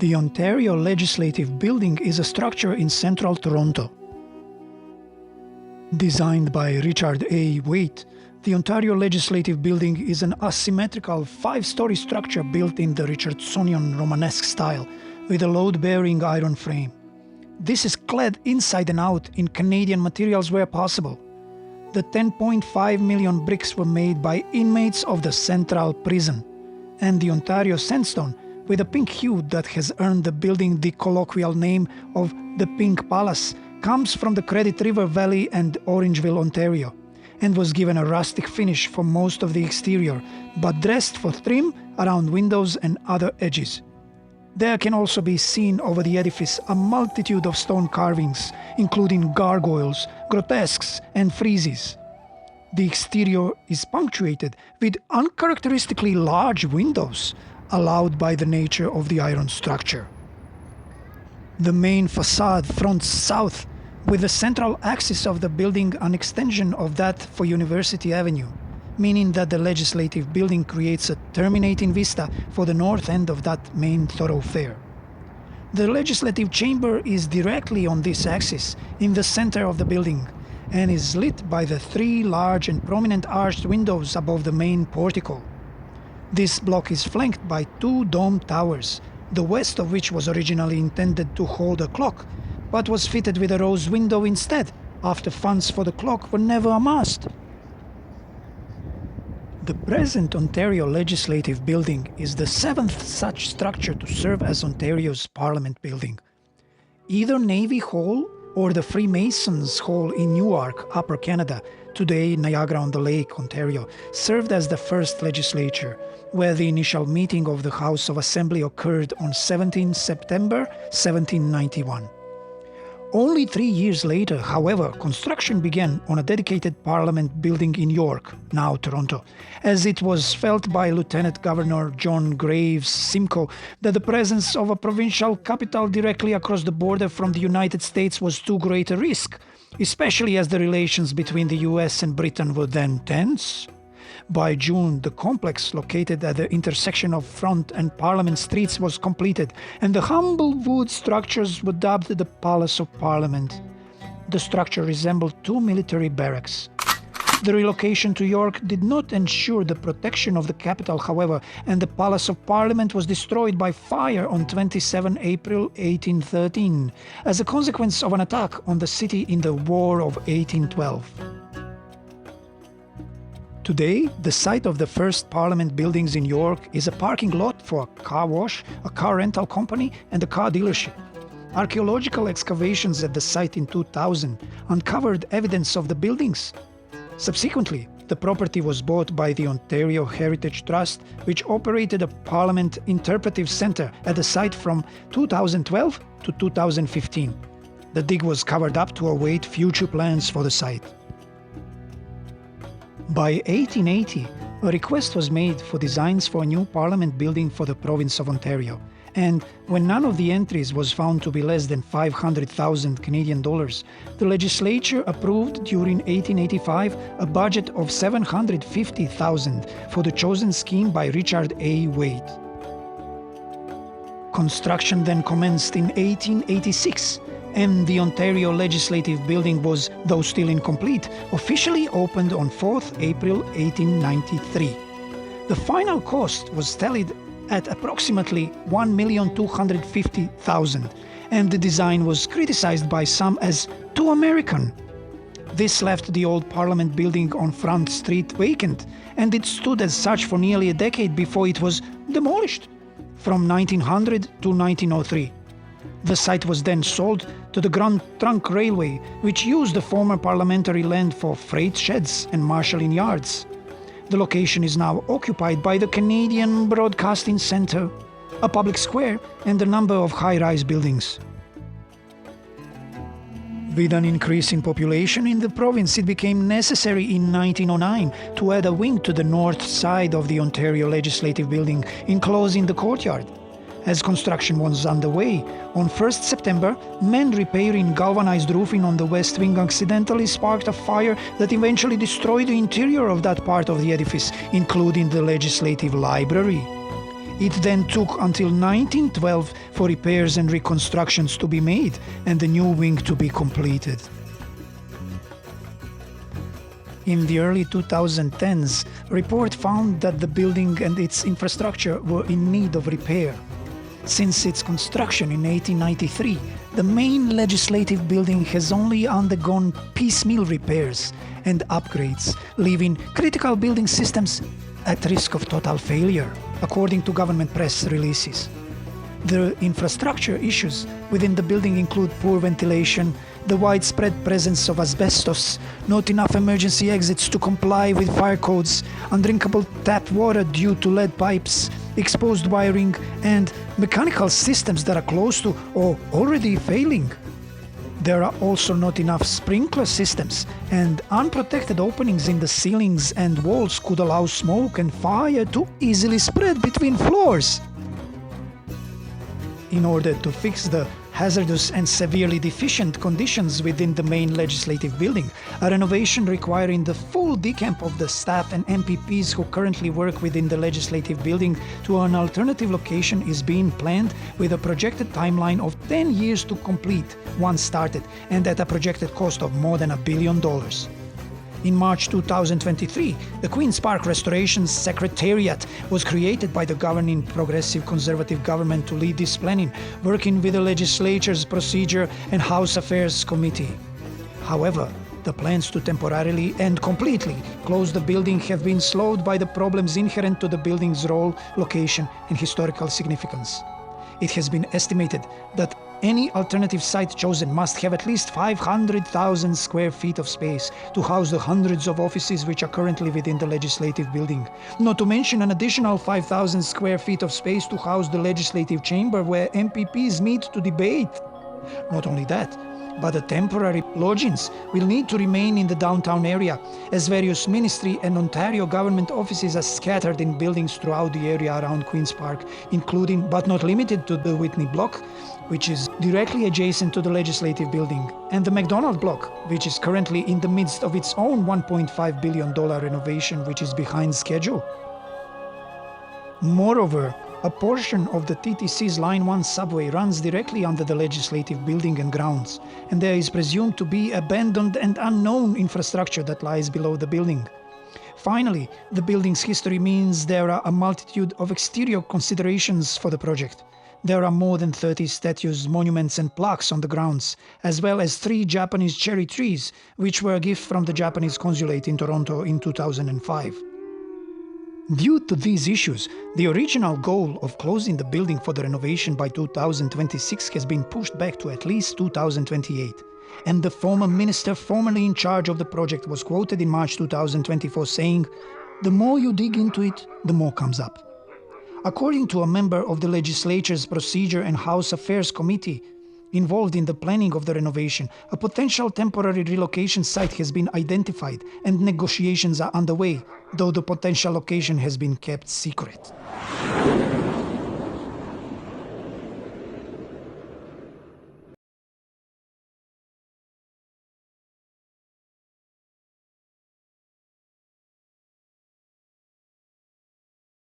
The Ontario Legislative Building is a structure in central Toronto. Designed by Richard A. Waite, the Ontario Legislative Building is an asymmetrical 5-story structure built in the Richardsonian Romanesque style with a load-bearing iron frame. This is clad inside and out in Canadian materials where possible. The 10.5 million bricks were made by inmates of the Central Prison, and the Ontario sandstone, with a pink hue that has earned the building the colloquial name of the Pink Palace, comes from the Credit River Valley and Orangeville, Ontario, and was given a rustic finish for most of the exterior, but dressed for trim around windows and other edges. There can also be seen over the edifice a multitude of stone carvings, including gargoyles, grotesques, and friezes. The exterior is punctuated with uncharacteristically large windows, allowed by the nature of the iron structure. The main facade fronts south, with the central axis of the building an extension of that for University Avenue, meaning that the Legislative Building creates a terminating vista for the north end of that main thoroughfare. The Legislative Chamber is directly on this axis, in the center of the building, and is lit by the 3 large and prominent arched windows above the main portico. This block is flanked by 2 domed towers, the west of which was originally intended to hold a clock, but was fitted with a rose window instead, after funds for the clock were never amassed. The present Ontario Legislative Building is the 7th such structure to serve as Ontario's Parliament Building. Either Navy Hall or the Freemasons Hall in Newark, Upper Canada, today Niagara-on-the-Lake, Ontario, served as the first legislature, where the initial meeting of the House of Assembly occurred on 17 September 1791. Only 3 years later, however, construction began on a dedicated Parliament building in York, now Toronto, as it was felt by Lieutenant Governor John Graves Simcoe that the presence of a provincial capital directly across the border from the United States was too great a risk, especially as the relations between the US and Britain were then tense. By June, the complex located at the intersection of Front and Parliament Streets was completed, and the humble wood structures were dubbed the Palace of Parliament. The structure resembled 2 military barracks. The relocation to York did not ensure the protection of the capital, however, and the Palace of Parliament was destroyed by fire on 27 April 1813, as a consequence of an attack on the city in the War of 1812. Today, the site of the first Parliament buildings in York is a parking lot for a car wash, a car rental company, and a car dealership. Archaeological excavations at the site in 2000 uncovered evidence of the buildings. Subsequently, the property was bought by the Ontario Heritage Trust, which operated a Parliament Interpretive Centre at the site from 2012 to 2015. The dig was covered up to await future plans for the site. By 1880, a request was made for designs for a new Parliament building for the province of Ontario, and when none of the entries was found to be less than 500,000 Canadian dollars, the legislature approved during 1885 a budget of 750,000 for the chosen scheme by Richard A. Waite. Construction then commenced in 1886, and the Ontario Legislative Building was, though still incomplete, officially opened on 4th April 1893. The final cost was tallied at approximately $1,250,000, and the design was criticized by some as too American. This left the old Parliament building on Front Street vacant, and it stood as such for nearly a decade before it was demolished, from 1900 to 1903. The site was then sold to the Grand Trunk Railway, which used the former parliamentary land for freight sheds and marshalling yards. The location is now occupied by the Canadian Broadcasting Centre, a public square, and a number of high-rise buildings. With an increase in population in the province, it became necessary in 1909 to add a wing to the north side of the Ontario Legislative Building, enclosing the courtyard. As construction was underway, on 1st September, men repairing galvanized roofing on the west wing accidentally sparked a fire that eventually destroyed the interior of that part of the edifice, including the Legislative Library. It then took until 1912 for repairs and reconstructions to be made and the new wing to be completed. In the early 2010s, a report found that the building and its infrastructure were in need of repair. Since its construction in 1893, the main legislative building has only undergone piecemeal repairs and upgrades, leaving critical building systems at risk of total failure, according to government press releases. The infrastructure issues within the building include poor ventilation, the widespread presence of asbestos, not enough emergency exits to comply with fire codes, undrinkable tap water due to lead pipes, exposed wiring, and mechanical systems that are close to or already failing. There are also not enough sprinkler systems, and unprotected openings in the ceilings and walls could allow smoke and fire to easily spread between floors. In order to fix the hazardous and severely deficient conditions within the main legislative building, a renovation requiring the full decamp of the staff and MPPs who currently work within the legislative building to an alternative location is being planned, with a projected timeline of 10 years to complete once started, and at a projected cost of more than $1 billion. In March 2023, the Queen's Park Restoration Secretariat was created by the governing Progressive Conservative government to lead this planning, working with the legislature's Procedure and House Affairs Committee. However, the plans to temporarily and completely close the building have been slowed by the problems inherent to the building's role, location, and historical significance. It has been estimated that any alternative site chosen must have at least 500,000 square feet of space to house the hundreds of offices which are currently within the legislative building, not to mention an additional 5,000 square feet of space to house the legislative chamber where MPPs meet to debate. Not only that, but the temporary lodgings will need to remain in the downtown area, as various ministry and Ontario government offices are scattered in buildings throughout the area around Queen's Park, including but not limited to the Whitney Block, which is directly adjacent to the legislative building, and the McDonald Block, which is currently in the midst of its own $1.5 billion renovation, which is behind schedule. Moreover, a portion of the TTC's Line 1 subway runs directly under the legislative building and grounds, and there is presumed to be abandoned and unknown infrastructure that lies below the building. Finally, the building's history means there are a multitude of exterior considerations for the project. There are more than 30 statues, monuments and plaques on the grounds, as well as 3 Japanese cherry trees, which were a gift from the Japanese consulate in Toronto in 2005. Due to these issues, the original goal of closing the building for the renovation by 2026 has been pushed back to at least 2028. And the former minister formerly in charge of the project was quoted in March 2024 saying, "The more you dig into it, the more comes up." According to a member of the legislature's Procedure and House Affairs Committee involved in the planning of the renovation, a potential temporary relocation site has been identified and negotiations are underway, though the potential location has been kept secret.